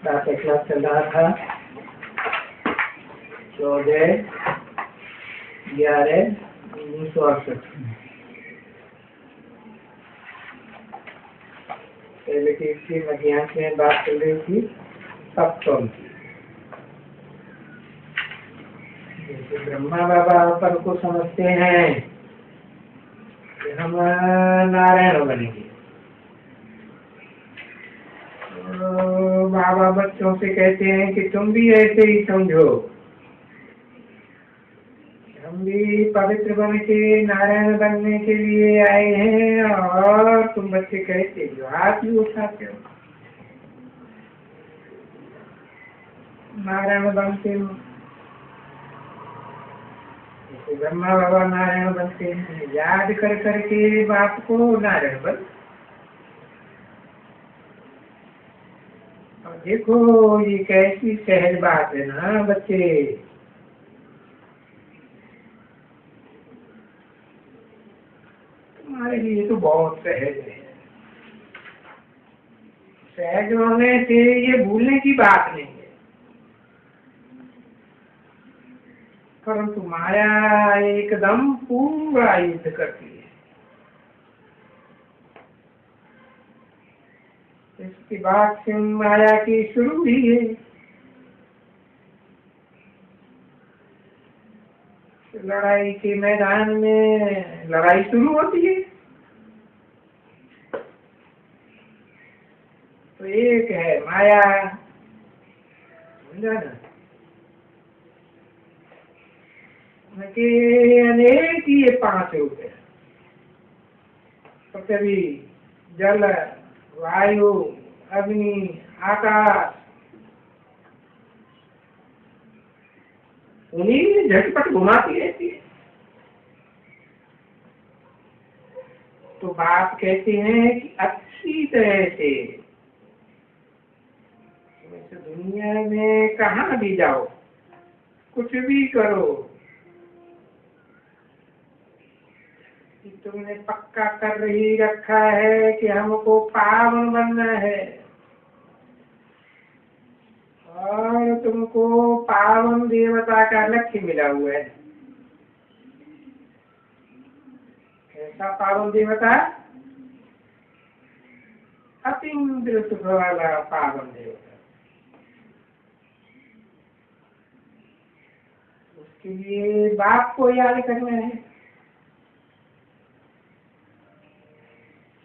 का क्लास चल रहा था 14/11/1968। पहले की इसकी मध्यांश में बात चल रही थी सप्तम की। जैसे ब्रह्मा बाबा अपन को समझते हैं कि हम नारायण बनेंगे, तो बाबा बच्चों से कहते हैं कि तुम भी ऐसे ही समझो, हम भी पवित्र बन के नारायण बनने के लिए आए हैं। और तुम बच्चे कहते हो, हाथ भी उठाते हो, नारायण बनते हो। जैसे ब्रह्मा बाबा नारायण बनते हैं, याद कर करके बाप को नारायण बन। और देखो ये कैसी सहज बात है ना बच्चे, तुम्हारे लिए तो बहुत सहज है। सहज होने से ये भूलने की बात नहीं है, परंतु माया एकदम पूरा युद्ध करती है। इसकी बात से माया की शुरू हुई है। लड़ाई के मैदान में लड़ाई शुरू होती है, तो एक है माया, समझा ना, उनके अनेक ये 5 रूप है। पृथ्वी, जल, वायु, अग्नि, आकाश, उन्हीं झटपट घुमाती रहती है। तो बाप कहते हैं कि अच्छी तरह से इस दुनिया में कहाँ भी जाओ, कुछ भी करो, कि तुमने पक्का कर ही रखा है कि हमको पावन बनना है, और तुमको पावन देवता का लक्ष्य मिला हुआ है। कैसा पावन देवता? अतीन्द्र सुख वाला पावन देवता। उसके लिए बाप को याद करना है।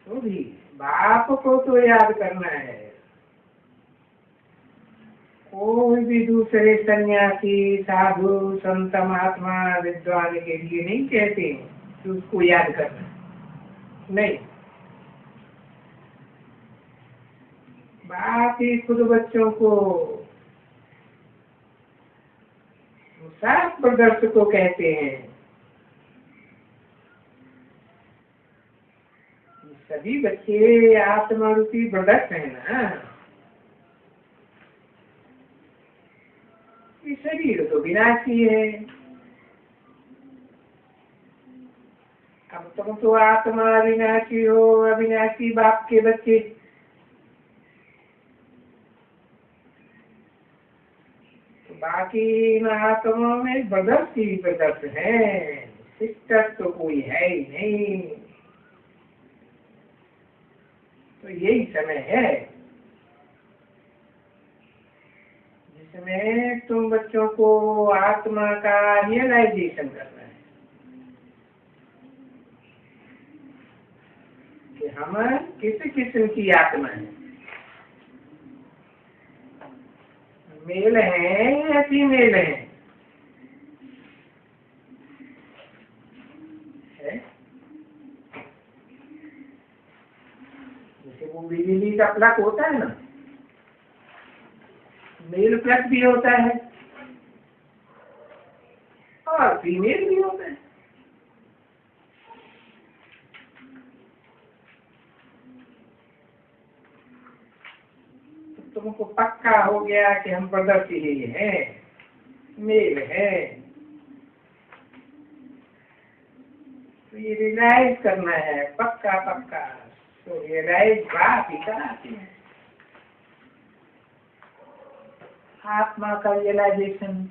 तो भी बाप को तो याद करना है। कोई भी दूसरे सन्यासी, साधु, संत, महात्मा, विद्वान के लिए नहीं कहते कि उसको याद करना, नहीं। बाप ही खुद बच्चों को, शास्त्र प्रदर्शक को कहते हैं। सभी बच्चे आत्मा रूपी प्रदर्शक है ना। शरीर तो विनाशी है। अब तुम तो आत्मा अविनाशी हो, अविनाशी बाप के बच्चे। तो बाकी इन आत्माओं में ब्रदर्स ही ब्रदर्स है, सिस्टर तो कोई है ही नहीं। तो यही समय है जिसमें तुम बच्चों को आत्मा का रियलाइजेशन करना है कि हम किस किस्म की आत्मा है, मेल है या फीमेल है? जैसे वो बिजली का प्लग होता है ना, मेल प्लग भी होता है और फीमेल भी होता है। तो तुमको पक्का हो गया कि हम प्रदर्शी ही हैं, मेल है। तो ये रियलाइज करना है पक्का तो रियलाइज बात ही कराती है। आत्मा का रियलाइजेशन।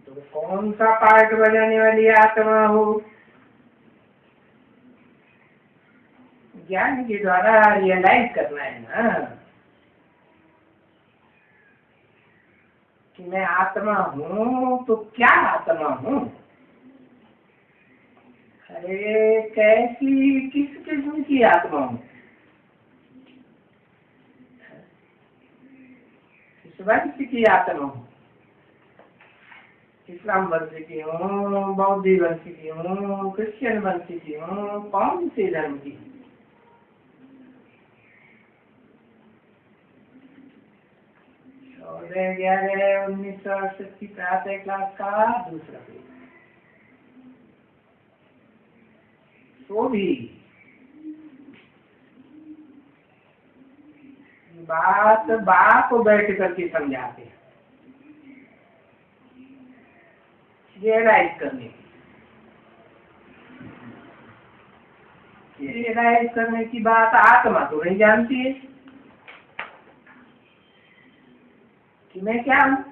तो कौन सा पार्ट बजाने वाली आत्मा हो? ज्ञान के द्वारा रियलाइज करना है ना कि मैं आत्मा हूँ। तो क्या आत्मा हूँ? अरे कैसी, किस किस्म की आत्मा हूँ? किस वंश की आत्मा हूँ? इस्लाम वंश की हूँ, बौद्ध वंश की हूँ, क्रिश्चियन वंश की हूँ, कौन से धर्म की? 14/11/1968 की प्रातः क्लास का दूसरा पेज। तो भी बात बाप बैठ करके समझाते हैं, रियलाइज करने की। रियलाइज करने की बात आत्मा तो नहीं जानती है कि मैं क्या हूँ।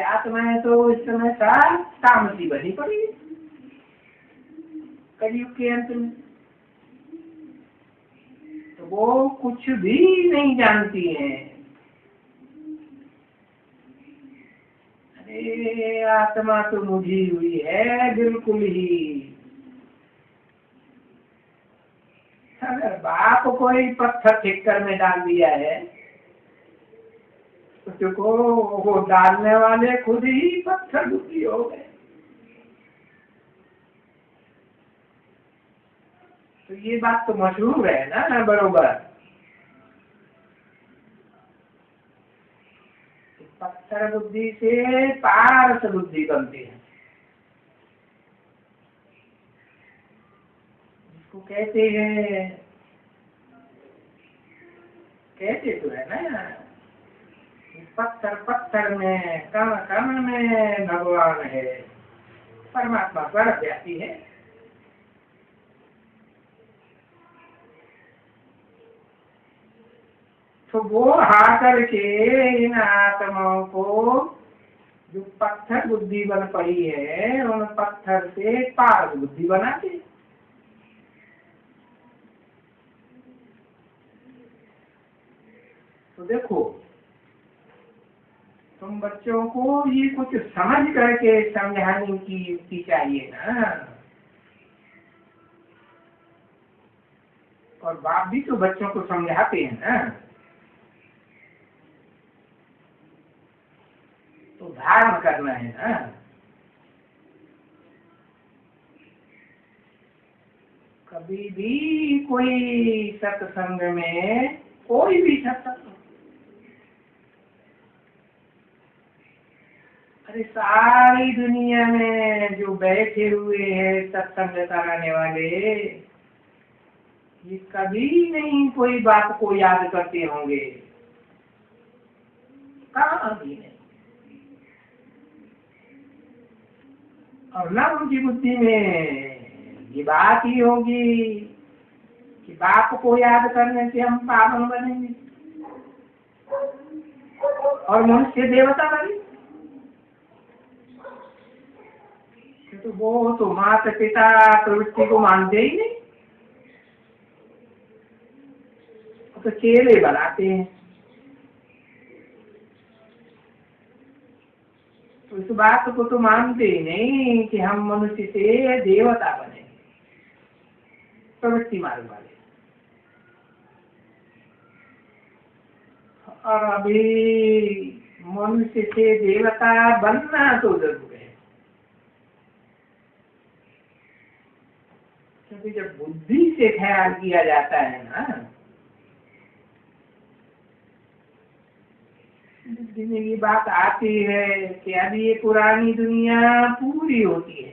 आत्मा है तो इस समय का तामसी बनी पड़ी है कलयुग के अंत में। तो वो कुछ भी नहीं जानती है। अरे आत्मा तो मुझी हुई है बिल्कुल ही। अगर बाप कोई पत्थर ठेकर में डाल दिया है तो देखो वो डालने वाले खुद ही पत्थर बुद्धि हो गए। तो ये बात तो मशहूर है ना बरोबर। पत्थर बुद्धि से पारस बुद्धि बनती है, जिसको कहते हैं, कहते तो है ना पत्थर पत्थर में कण कण में भगवान है, परमात्मा पर व्यापी है। तो वो आकर के इन आत्माओं को जो पत्थर बुद्धि बन पड़ी है उन पत्थर से पारस बुद्धि बनाते। तो देखो तुम बच्चों को ये कुछ समझ करके समझाने की युक्ति चाहिए ना। और बाप भी तो बच्चों को समझाते हैं ना। तो धारण करना है ना। कभी भी कोई सत्संग में, कोई भी सत्संग, अरे सारी दुनिया में जो बैठे हुए हैं सत्संग कराने वाले, ये कभी नहीं कोई बात को याद करते होंगे, कहाँ भी नहीं। और ना उनकी बुद्धि में ये बात ही होगी कि बाप को याद करने से हम पावन बनेंगे और मनुष्य देवता बने। तो वो तो माता पिता प्रवृत्ति को मानते ही नहीं, तो चेले बनाते हैं। तो इस बात को तो मानते ही नहीं कि हम मनुष्य से देवता बने, प्रवृत्ति मार्ग वाले। और अभी मनुष्य से देवता बनना तो जरूर है, क्योंकि जब बुद्धि से ख्याल किया जाता है ना, बुद्धि में ये बात आती है कि अब ये पुरानी दुनिया पूरी होती है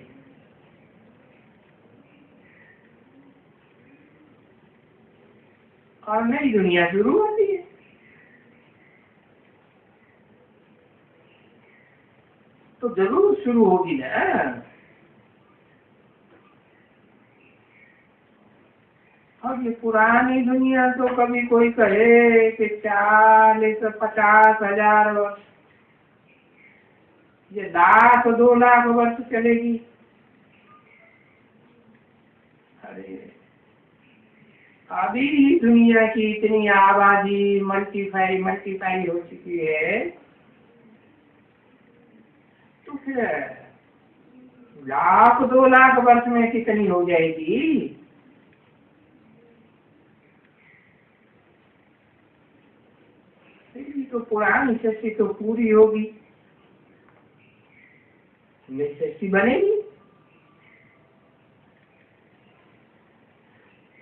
और नई दुनिया शुरू होती है। तो जरूर शुरू होगी ना। और ये पुरानी दुनिया तो कभी कोई कहे कि 40-50 हजार वर्ष, ये 1,00,000-2,00,000 वर्ष चलेगी। अरे अभी दुनिया की इतनी आबादी मल्टीप्लाई हो चुकी है, तो फिर 1,00,000-2,00,000 वर्ष में कितनी हो जाएगी? तो पुरानी सृष्टि तो पूरी होगी, नई सृष्टि बनेगी।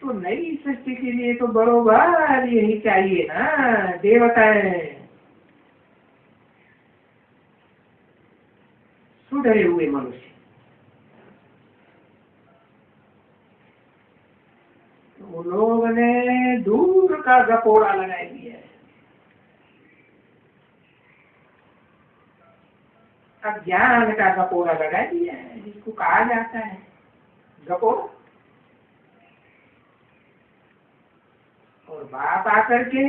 तो नई सृष्टि के लिए तो बरोबर यही चाहिए ना, देवताएं सुधरे हुए मनुष्य। तो लोग ने दूर का गपोड़ा लगा दिया है, अज्ञान का गपोड़ा लगा दिया है, जिसको कहा जाता है गपोड़ा। और बाप आकर के,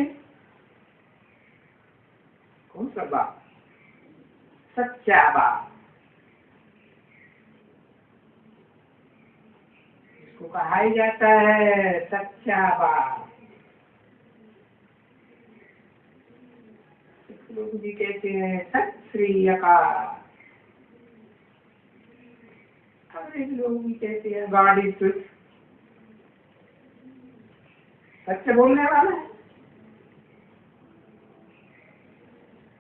कौन सा बाप? सच्चा बाप, इसको कहा ही जाता है सच्चा बाप। लोग भी कहते हैं सत श्री अकाल, लोग भी कहते हैं गॉड इज ट्रुथ, सच बोलने वाला है।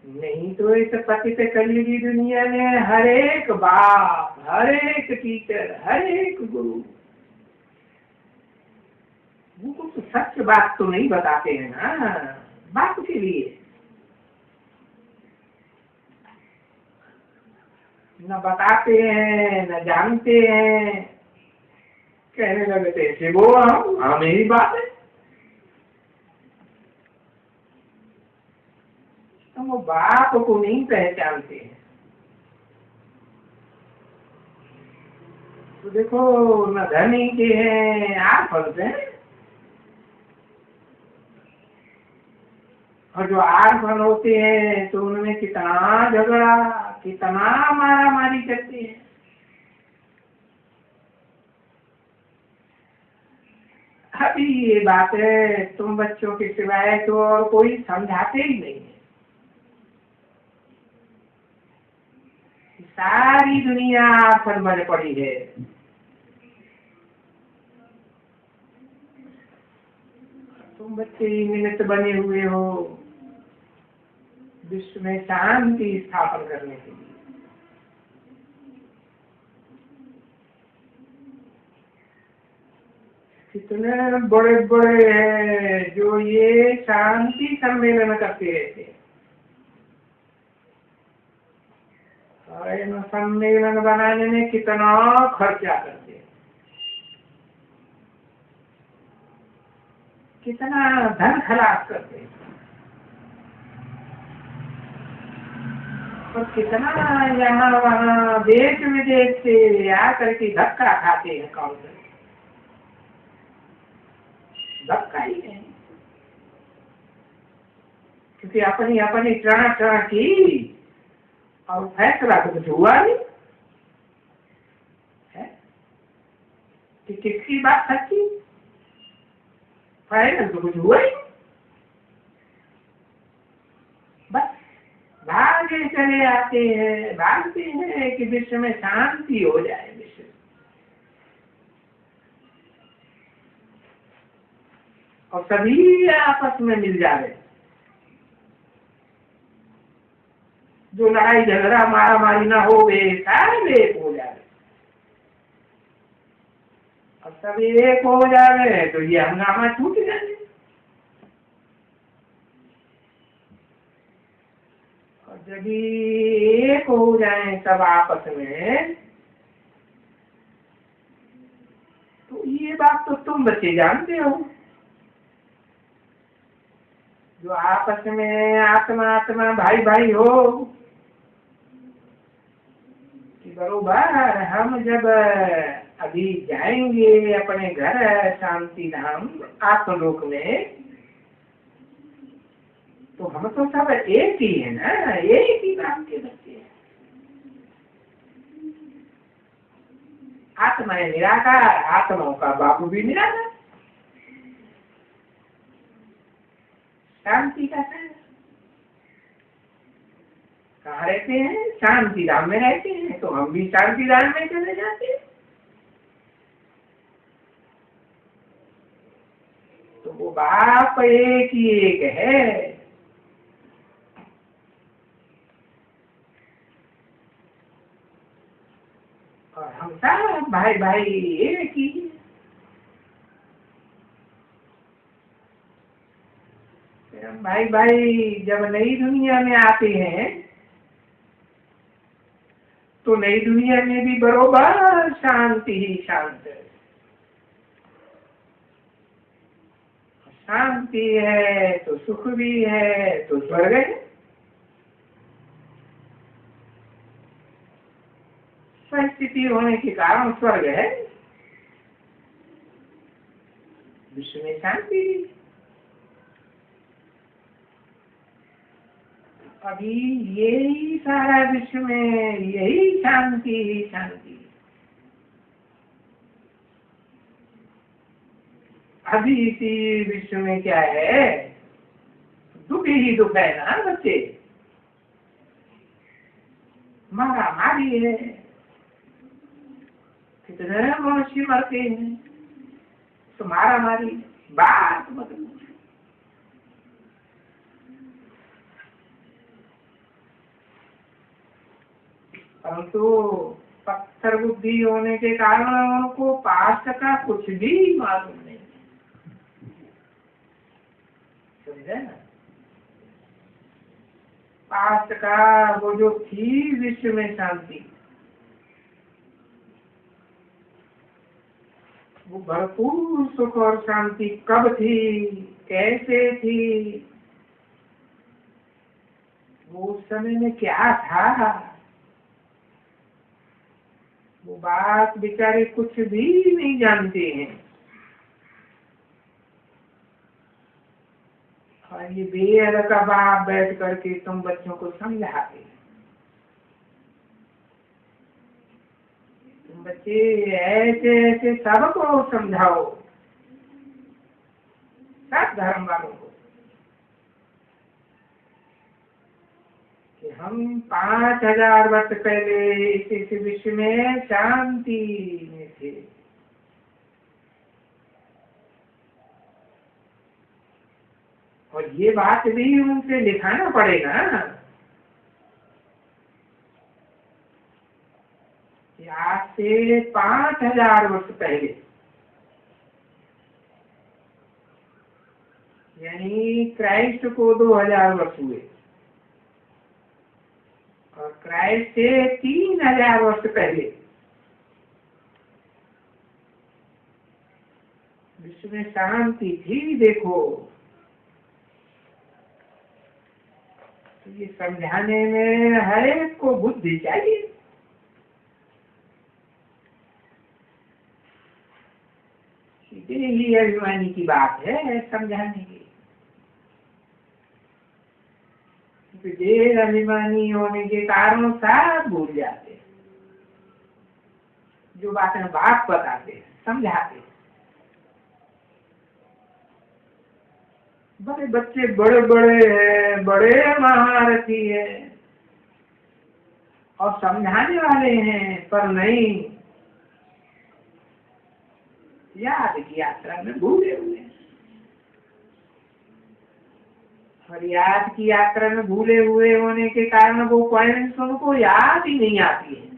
नहीं तो इस पति पे कलयुगी दुनिया में हर एक बाप, हर एक टीचर, हर एक गुरु वो कुछ सच बात तो नहीं बताते हैं ना बाप के लिए। न बताते हैं न जानते हैं, कहने लगते हैं वो हाँ मेरी बात है। तो वो बाप को नहीं पहचानते हैं। तो देखो न धनी के हैं आप फलते हैं, और जो आर्फन होते हैं तो उनमें कितना झगड़ा, कितना मारा मारी करते हैं। अभी ये बात है तुम बच्चों के सिवाय तो और कोई समझाते ही नहीं है। सारी दुनिया आर्फन बन पड़ी है। तुम बच्चे ही निमित्त बने हुए हो विश्व में शांति स्थापन करने के लिए। कितने बड़े बड़े हैं जो ये शांति सम्मेलन करते रहते हैं, और इन सम्मेलन बनाने में कितना खर्चा करते हैं, कितना धन खर्च करते हैं, और कितना यहाँ वहाँ देश विदेश से आकर के धक्का खाते हैं। कौन से धक्का ही है, क्योंकि अपनी अपनी टण की और फैसला तो कुछ हुआ नहीं है कि किसकी बात सच्ची, फाइनल तो कुछ हुआ ही। बस भागे चले आते हैं, भागते हैं कि विश्व में शांति हो जाए, विश्व और सभी आपस में मिल जाए, जो लड़ाई झगड़ा मारा मारी ना हो वे सारे एक हो जाए, और सब एक हो जाए तो ये हंगामा छूट जाए। और जब एक हो जाए सब आपस में, तो ये बात तो तुम बच्चे जानते हो, जो आपस में आत्मा आत्मा भाई भाई हो, कि बरोबर हम जब अभी जाएंगे अपने घर शांति धाम आत्मलोक में, तो हम तो सब एक ही है ना, एक ही बाप के बच्चे हैं। आत्मा है निराकार, आत्माओं का बापू भी निराकार। शांति का है, कहाँ रहते हैं? शांति धाम में रहते हैं, तो हम भी शांति धाम में चले जाते हैं। तो वो बाप एक ही एक है। और हम सब भाई भाई एक ही। भाई भाई जब नई दुनिया में आते हैं तो नई दुनिया में भी बरोबर शांति ही शांत है। शांति है तो सुख भी है, तो स्वर्ग है। स्थिति होने के कारण स्वर्ग है, विश्व में शांति। अभी यही सारा विश्व में यही शांति ही शांति। अभी इसी विश्व में क्या है? दुख ही दुख है ना बच्चे, मारा मारी है, कितने मनुष्य मरते हैं, तो मारा मारी बात मतलब। परंतु पत्थर बुद्धि होने के कारण उनको पास्ट का कुछ भी मालूम नहीं, समझे ना? पास्ट का वो जो थी विश्व में शांति, वो भरपूर सुख और शांति कब थी, कैसे थी, वो उस समय में क्या था, वो बात बेचारे कुछ भी नहीं जानते हैं। और ये बेर का बाप बैठ करके तुम बच्चों को समझाते, तुम बच्चे ऐसे ऐसे सबको समझाओ, सब धर्म वालों को, कि हम 5000 वर्ष पहले इस विश्व में शांति में थे। और ये बात भी उनसे लिखाना पड़ेगा कि आज से 5000 वर्ष पहले, यानी क्राइस्ट को 2000 वर्ष हुए, और क्राइस्ट से 3000 वर्ष पहले विश्व में शांति थी। देखो, तो ये समझाने में हर एक को बुद्धि चाहिए। सीधे ही अभिमानी की बात है समझाने की। देर अभिमानी होने के कारण सब भूल जाते, जो बातें बात बताते समझाते। बड़े बच्चे बड़े बड़े हैं, बड़े महारथी हैं और समझाने वाले हैं, पर नहीं, याद की यात्रा में भूले हुए हैं। और याद की यात्रा में भूले हुए होने के कारण वो पॉइंट्स उनको याद ही नहीं आती है।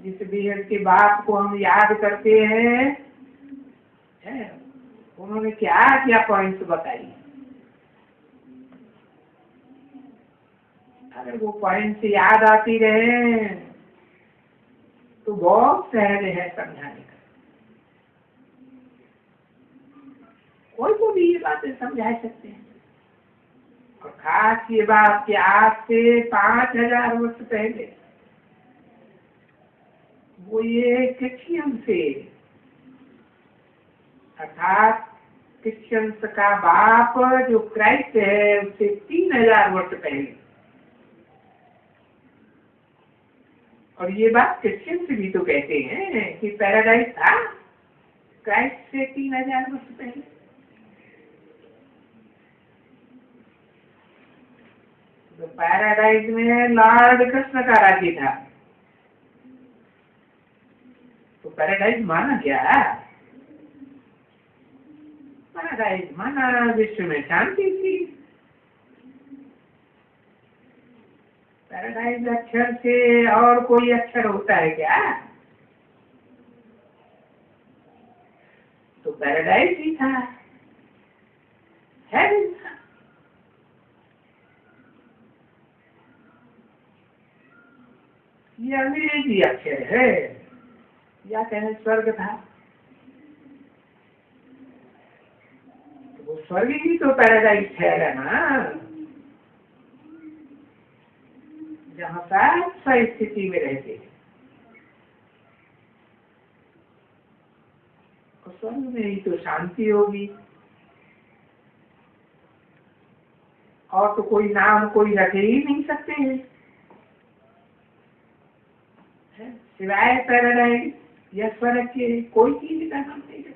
जिस भी के बाप को हम याद करते हैं, उन्होंने क्या क्या पॉइंट्स बताई, अगर वो पॉइंट्स याद आती रहे तो बहुत सहज है समझाने का। कोई को भी ये बातें समझा सकते हैं। और खास ये बात कि आज से 5000 वर्ष पहले वो ये क्रिश्चियन से, अर्थात क्रिश्चियंस का बाप जो क्राइस्ट है उससे 3000 वर्ष पहले। और ये बात क्रिश्चियंस भी तो कहते हैं कि पैराडाइज था क्राइस्ट से 3000 वर्ष पहले। तो पैराडाइज में लॉर्ड कृष्ण का राज्य था। तो पैराडाइज माना क्या? पैराडाइज माना विश्व में शांति थी। पैराडाइज अक्षर से और कोई अक्षर होता है क्या? तो पैराडाइज ही था, हेवन था। ये अंग्रेजी अक्षर है, या कहें स्वर्ग था। तो वो स्वर्ग ही तो पैराडाइज ठहरा ना, जहाँ साफ स्थिति में रहते हैं। और स्वर्ग में ही तो शांति होगी। और तो कोई नाम कोई रखे ही नहीं सकते हैं सिवाय पैराडाइज या स्वर्ग के। कोई चीज का नाम नहीं रखा।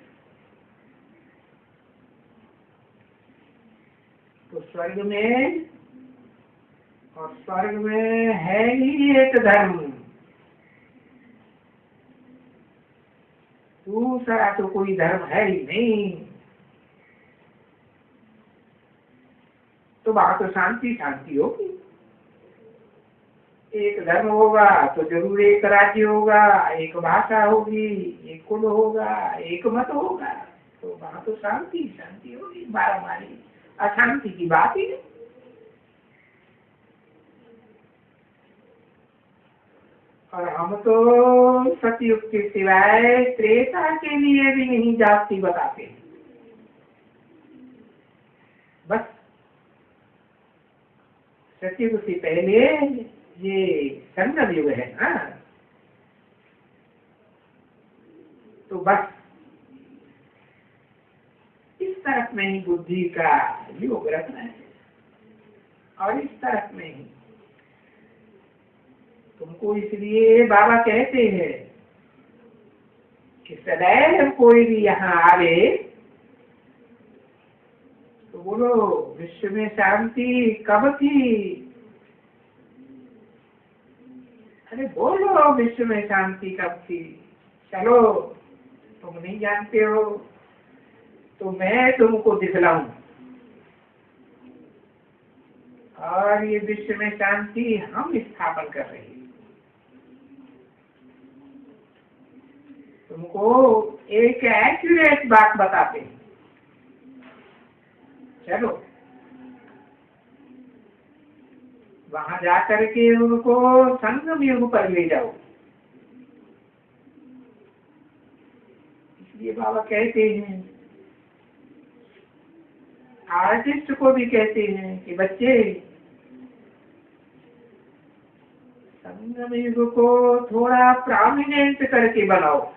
तो स्वर्ग में, और स्वर्ग में है ही एक धर्म, दूसरा तो कोई धर्म है ही नहीं। तो वहां तो शांति शांति होगी। एक धर्म होगा तो जरूर एक राज्य होगा, एक भाषा होगी, एक कुल होगा, एक मत होगा। तो वहां तो शांति शांति होगी, बारम्बारी अशांति की बात ही नहीं। और हम तो सतयुग के सिवाय त्रेता के लिए भी नहीं जाति बताते। बस सतयुग से पहले ये संगम युग है ना, तो बस इस तरफ में ही बुद्धि का योग रखना है। और इस तरफ में ही तुमको इसलिए बाबा कहते हैं कि सदैव कोई भी यहाँ आवे तो बोलो विश्व में शांति कब थी। अरे बोलो विश्व में शांति कब थी। चलो तुम नहीं जानते हो तो मैं तुमको दिखलाऊं। और ये विश्व में शांति हम स्थापन कर रहे हैं। तुमको एक एक्यूरेट बात बताते हैं। चलो वहां जाकर के उनको संगम युग पर ले जाओ। इसलिए बाबा कहते हैं, आर्टिस्ट को भी कहते हैं कि बच्चे संगम युग को थोड़ा प्रोमिनेंट करके बनाओ,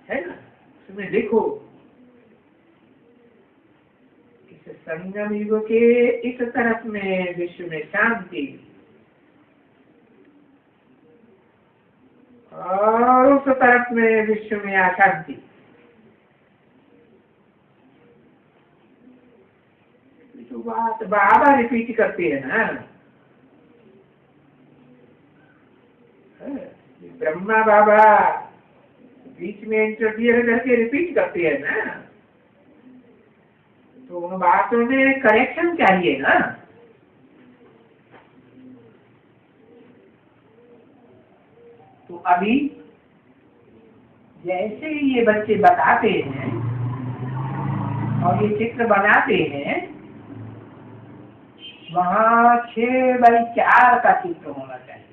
है ना। उसमें देखो इस संगम युग के इस तरफ में विश्व में शांति, और उस तरफ में विश्व में अशांति। तो बात बाबा रिपीट करते हैं ना, ब्रह्मा बाबा बीच में इंटरफियर करके रिपीट करते हैं ना। तो उन बातों में करेक्शन चाहिए ना। तो अभी जैसे ही ये बच्चे बताते हैं और ये चित्र बनाते हैं, वहां 6x4 का चित्र होना चाहिए।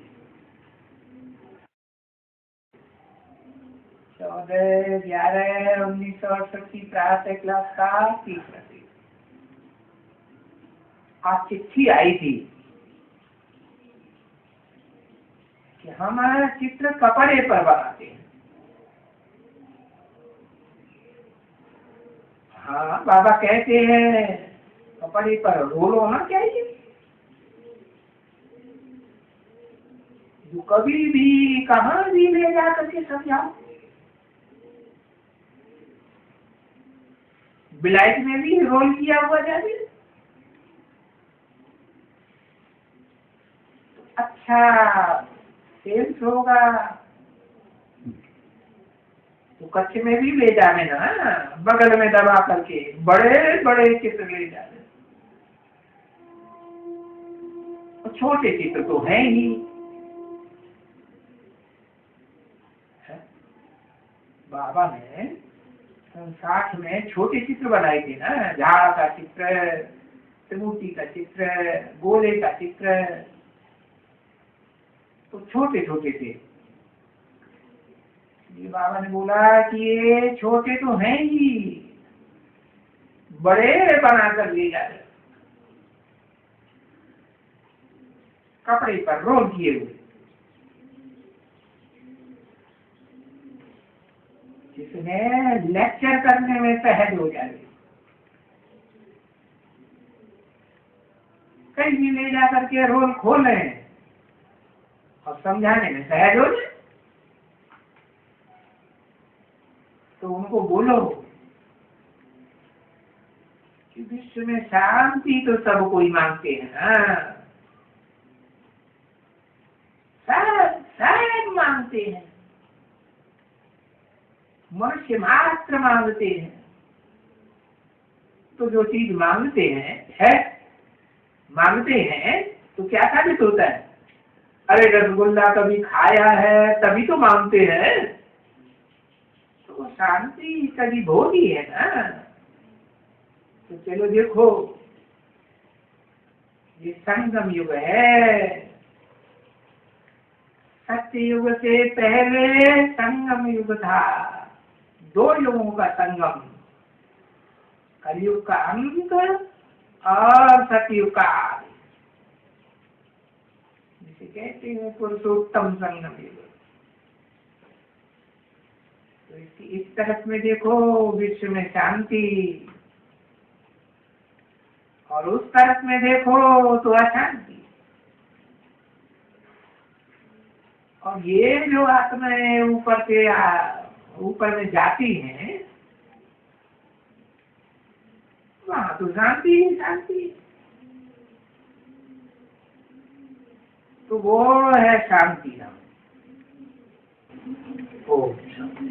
14/11/1968 प्रातः क्लास का तीसरा दिन आज चिट्ठी आई थी कि हम चित्र कपड़े पर बनाते हैं। हाँ, बाबा कहते हैं कपड़े पर रोल होना चाहिए, जो कभी भी कहाँ भी ले जा करके समझाओ। ब्लाइट में भी रोल किया हुआ जाए, अच्छा सेल्स होगा, तो कच्चे में भी ले जाने ना, बगल में दबा करके बड़े बड़े चित्र ले जाने। तो छोटे चित्र तो है ही है? बाबा ने 60 में छोटे चित्र बनाए थे ना, झाड़ का चित्र, त्रिमूर्ति का चित्र, गोले का चित्र, तो छोटे छोटे थे। ये बाबा ने बोला कि ये छोटे तो हैं ही, बड़े बनाकर ले जा रहे, कपड़े पर रोल किए हुए, जिसमें लेक्चर करने में सहज हो जाए, कहीं भी ले जा करके रोल खोले और समझाने में सहज हो जाए। तो उनको बोलो कि विश्व में शांति तो सब कोई मांगते हैं ना, सब मांगते हैं, मनुष्य मात्र मांगते हैं। तो जो चीज मांगते हैं मांगते हैं तो क्या साबित होता है? अरे रसगुल्ला कभी खाया है तभी तो मांगते हैं, तो शांति कभी भोगी है ना। तो चलो देखो, ये संगम युग है, सत्य युग से पहले संगम युग था, 2 युगों का संगम, कलयुग का अंत और सतयुग का, जिसे कहते हैं पुरुषोत्तम संगम युग। तो इसकी इस तरफ में देखो विश्व में शांति, और उस तरफ में देखो तो अशांति। और ये जो आत्माएं ऊपर में जाती हैं, वहां तो शांति ही शांति। तो वो है शांति नाम। ओम शांति।